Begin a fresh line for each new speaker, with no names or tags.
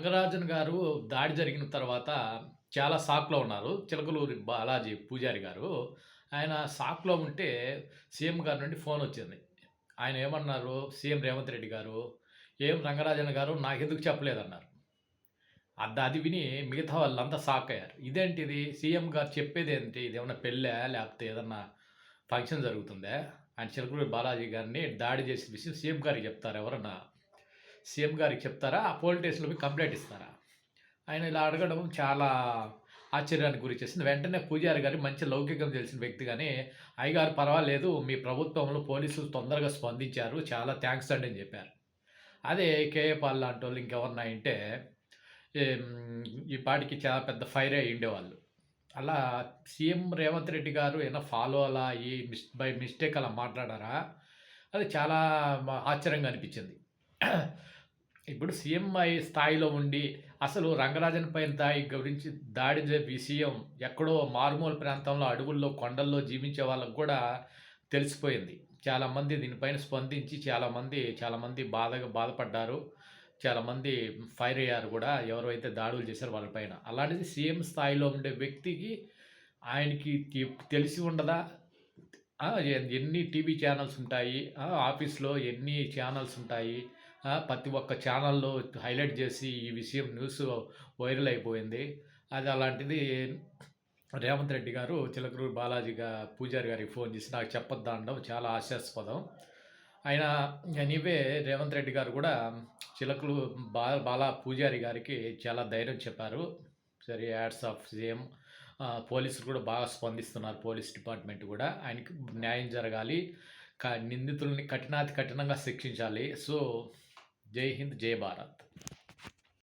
రంగరాజన్ గారు దాడి జరిగిన తర్వాత చాలా షాక్‌లో ఉన్నారు. చిలకలూరి బాలాజీ పూజారి గారు. ఆయన షాక్‌లో ఉంటే సీఎం గారి నుండి ఫోనొచ్చింది. ఆయన ఏమన్నారు, సీఎం రేవంత్ రెడ్డి గారు, "ఏం రంగరాజన్ గారు నాకెందుకు చెప్పలేదన్నారు." అది విని మిగతా వాళ్ళంతా షాకయ్యారు. ఇదేంటిది సీఎం గారు చెప్పేదేంటి? ఇదేమన్నా పెళ్ళా? లేకపోతే ఏదన్నా ఫంక్షన్ జరుగుతుందా? ఆయన చిలకలూరి బాలాజీ గారిని దాడి చేసిన విషయం సీఎం గారికి చెప్తారా ఎవరన్నా? సీఎం గారికి చెప్తారా? ఆ పోలీస్ స్టేషన్‌లో పోయి కంప్లెయింట్ ఇస్తారా? ఆయన ఇలా అడగడం చాలా ఆశ్చర్యానికి గురి చేసింది. వెంటనే పూజారి గారు మంచి లౌకికం తెలిసిన వ్యక్తి గాని, "అయ్యగారు పర్వాలేదు. మీ ప్రభుత్వంలో పోలీసులు తొందరగా స్పందించారు. చాలా థాంక్స్ అండి" అని చెప్పారు. అదే కేఏ పాల్ లాంటోళ్ళు ఇంకెవరన్నా అయింటే ఈ పాటికి చాలా పెద్ద ఫైరే అయ్యుండేవాళ్ళు. అలా సీఎం రేవంత్ రెడ్డి గారు ఏమైనా ఫాలో అలా అయ్యి బై మిస్టేక్ అలా మాట్లాడారా? అది చాలా ఆశ్చర్యంగా అనిపించింది. ఇప్పుడు సీఎం స్థాయిలో ఉండి, అసలు రంగరాజన్ పైన గురించి దాడి విషయం ఎక్కడో మారుమూల ప్రాంతంలో, అడవుల్లో, కొండల్లో జీవించే వాళ్ళకి కూడా తెలిసిపోయింది. చాలామంది దీనిపైన స్పందించి చాలామంది బాధపడ్డారు. చాలామంది ఫైర్ అయ్యారు గూడా. ఎవరైతే దాడులు చేశారో వాళ్ళ పైన. అలాంటిది సీఎం స్థాయిలో ఉండే వ్యక్తికి ఆయనకి తెలిసి ఉండదా? ఎన్ని టీవీ ఛానెల్స్ ఉంటాయి. ఆఫీస్‌లో ఎన్ని ఛానెల్స్ ఉంటాయి. ప్రతి ఒక్క ఛానల్‌లో హైలైట్ చేసి ఈ విషయం న్యూస్ వైరల్ అయిపోయింది. అది అలాంటిది రేవంత్ రెడ్డి గారు చిలకలూరి పూజారి గారికి ఫోన్ చేసి నాకు చెప్పొద్దా అనడం చాలా హాస్యాస్పదం. ఆయన ఎనీవే రేవంత్ రెడ్డి గారు కూడా చిలకలు పూజారి గారికి చాలా ధైర్యం చెప్పారు. సరే హ్యాట్స్ ఆఫ్ సీఎం. పోలీసులు కూడా బాగా స్పందిస్తున్నారు. పోలీస్ డిపార్ట్మెంట్ కూడా. ఆయనకి న్యాయం జరగాలి. నిందితుల్ని కఠినాతి కఠినంగా శిక్షించాలి. సో, జై హింద్, జై భారత్.